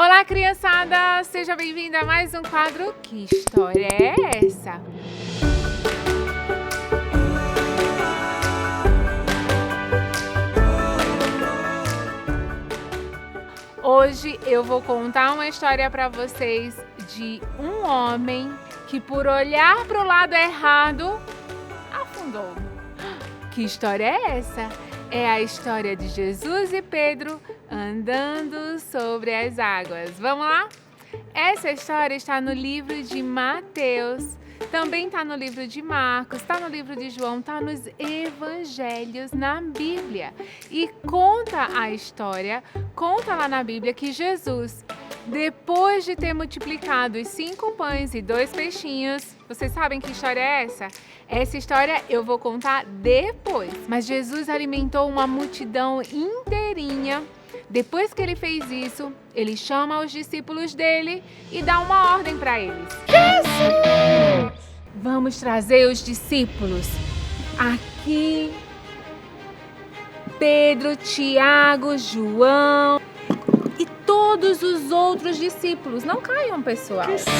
Olá, criançada! Seja bem-vinda a mais um quadro Que História é Essa? Hoje eu vou contar uma história para vocês de um homem que, por olhar para o lado errado, afundou. Que história é essa? É a história de Jesus e Pedro andando sobre as águas. Vamos lá? Essa história está no livro de Mateus, também está no livro de Marcos, está no livro de João, está nos Evangelhos na Bíblia. E conta a história, conta lá na Bíblia que Jesus, depois de ter multiplicado os 5 pães e 2 peixinhos, vocês sabem que história é essa? Essa história eu vou contar depois. Mas Jesus alimentou uma multidão inteirinha. Depois que ele fez isso, ele chama os discípulos dele e dá uma ordem para eles. Jesus! Vamos trazer os discípulos. Aqui, Pedro, Tiago, João e todos os outros discípulos. Não caiam, pessoal. Discípulos!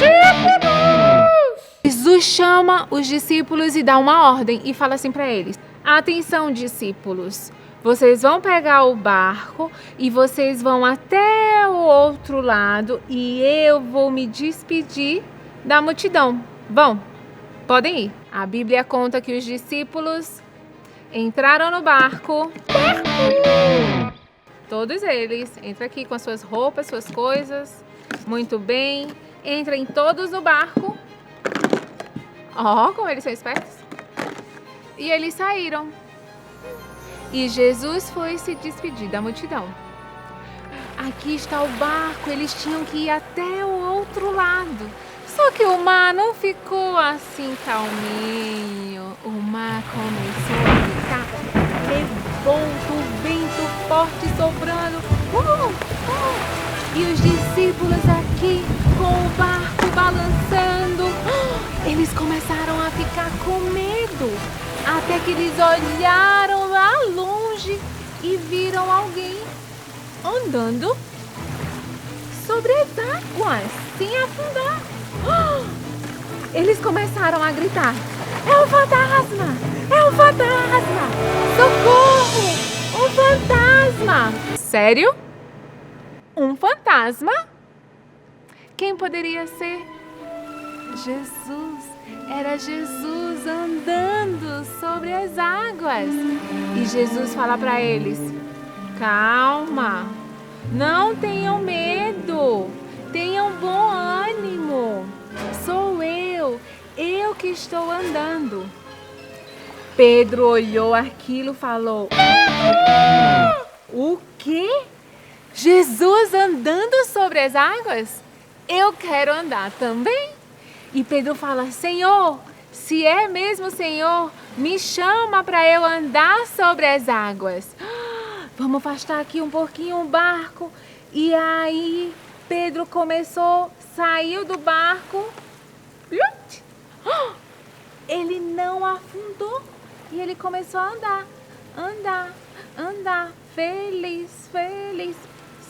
Jesus chama os discípulos e dá uma ordem e fala assim para eles: atenção, discípulos, vocês vão pegar o barco e vocês vão até o outro lado e eu vou me despedir da multidão. Bom, podem ir. A Bíblia conta que os discípulos entraram no barco. Todos eles. Entra aqui com as suas roupas, suas coisas. Muito bem. Entrem todos no barco. Ó, como eles são espertos. E eles saíram. E Jesus foi se despedir da multidão. Aqui está o barco, eles tinham que ir até o outro lado. Só que o mar não ficou assim calminho. O mar começou a ficar revolto, o vento forte soprando. E os discípulos aqui com o barco balançando. Eles começaram a ficar com medo. Até que eles olharam lá longe e viram alguém andando sobre as águas, sem afundar. Eles começaram a gritar: é um fantasma! É um fantasma! Socorro! Um fantasma! Sério? Um fantasma? Quem poderia ser? Jesus. Era Jesus andando sobre as águas. E Jesus fala para eles: calma, não tenham medo, tenham bom ânimo. Sou eu que estou andando. Pedro olhou aquilo e falou: o quê? Jesus andando sobre as águas? Eu quero andar também. E Pedro fala: Senhor, se é mesmo Senhor, me chama para eu andar sobre as águas. Vamos afastar aqui um pouquinho o barco. E aí Pedro saiu do barco. Ele não afundou. E ele começou a andar, feliz.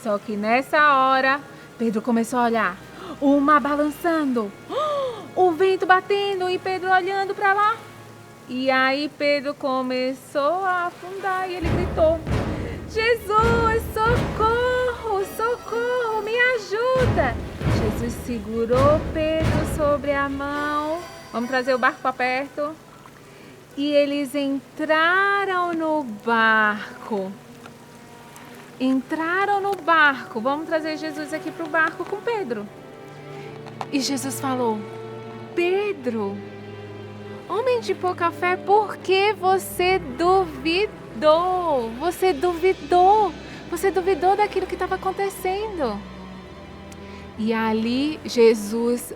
Só que nessa hora, Pedro começou a olhar. O mar balançando, o vento batendo e Pedro olhando para lá. E aí Pedro começou a afundar e ele gritou: Jesus, socorro, socorro, me ajuda. Jesus segurou Pedro sobre a mão. Vamos trazer o barco para perto. E eles entraram no barco. Vamos trazer Jesus aqui para o barco com Pedro. E Jesus falou: Pedro, homem de pouca fé, por que você duvidou? Você duvidou daquilo que estava acontecendo. E ali Jesus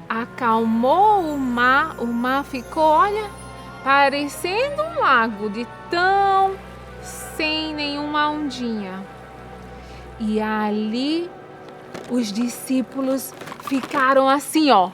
acalmou o mar ficou, olha, parecendo um lago de tão sem nenhuma ondinha. E ali os discípulos ficaram assim, ó,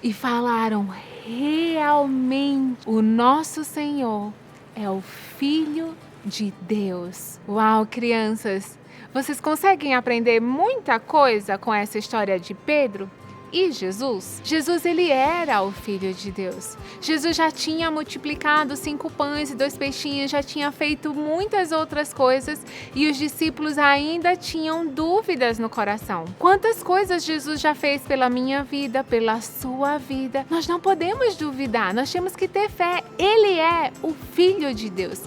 e falaram: realmente o nosso Senhor é o Filho de Deus. Uau, crianças! Vocês conseguem aprender muita coisa com essa história de Pedro e Jesus? Jesus, ele era o Filho de Deus. Jesus já tinha multiplicado 5 pães e 2 peixinhos, já tinha feito muitas outras coisas e os discípulos ainda tinham dúvidas no coração. Quantas coisas Jesus já fez pela minha vida, pela sua vida? Nós não podemos duvidar, nós temos que ter fé. Ele é o Filho de Deus.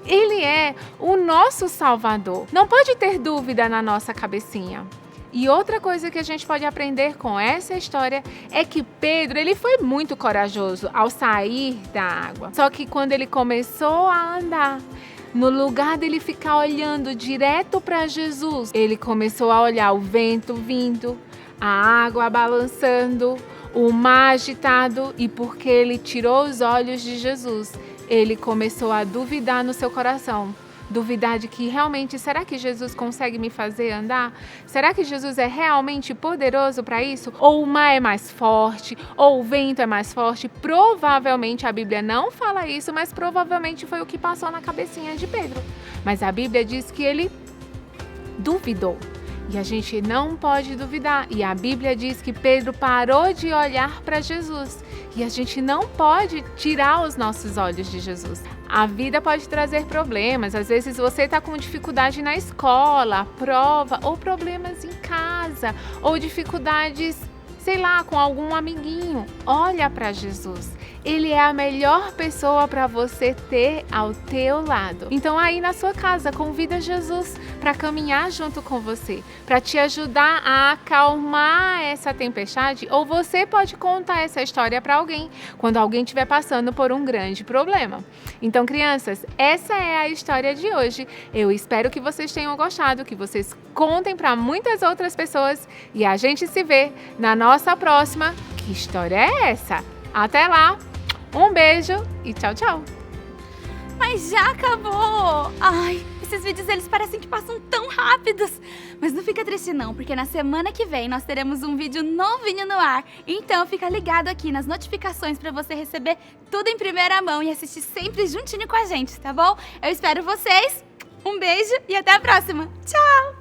Ele é o nosso Salvador. Não pode ter dúvida na nossa cabecinha. E outra coisa que a gente pode aprender com essa história é que Pedro, ele foi muito corajoso ao sair da água. Só que quando ele começou a andar, no lugar dele ficar olhando direto para Jesus, ele começou a olhar o vento vindo, a água balançando, o mar agitado, e porque ele tirou os olhos de Jesus, ele começou a duvidar no seu coração. Duvidar de que realmente, será que Jesus consegue me fazer andar? Será que Jesus é realmente poderoso para isso? Ou o mar é mais forte? Ou o vento é mais forte? Provavelmente a Bíblia não fala isso, mas provavelmente foi o que passou na cabecinha de Pedro. Mas a Bíblia diz que ele duvidou. E a gente não pode duvidar. E a Bíblia diz que Pedro parou de olhar para Jesus. E a gente não pode tirar os nossos olhos de Jesus. A vida pode trazer problemas. Às vezes você está com dificuldade na escola, prova, ou problemas em casa, ou dificuldades, sei lá, com algum amiguinho. Olha para Jesus. Ele é a melhor pessoa para você ter ao teu lado. Então aí na sua casa, convida Jesus para caminhar junto com você, para te ajudar a acalmar essa tempestade, ou você pode contar essa história para alguém, quando alguém estiver passando por um grande problema. Então, crianças, essa é a história de hoje. Eu espero que vocês tenham gostado, que vocês contem para muitas outras pessoas e a gente se vê na nossa próxima. Que história é essa? Até lá! Um beijo e tchau, tchau! Mas já acabou! Ai, esses vídeos eles parecem que passam tão rápidos. Mas não fica triste não, porque na semana que vem nós teremos um vídeo novinho no ar. Então fica ligado aqui nas notificações para você receber tudo em primeira mão e assistir sempre juntinho com a gente, tá bom? Eu espero vocês! Um beijo e até a próxima! Tchau!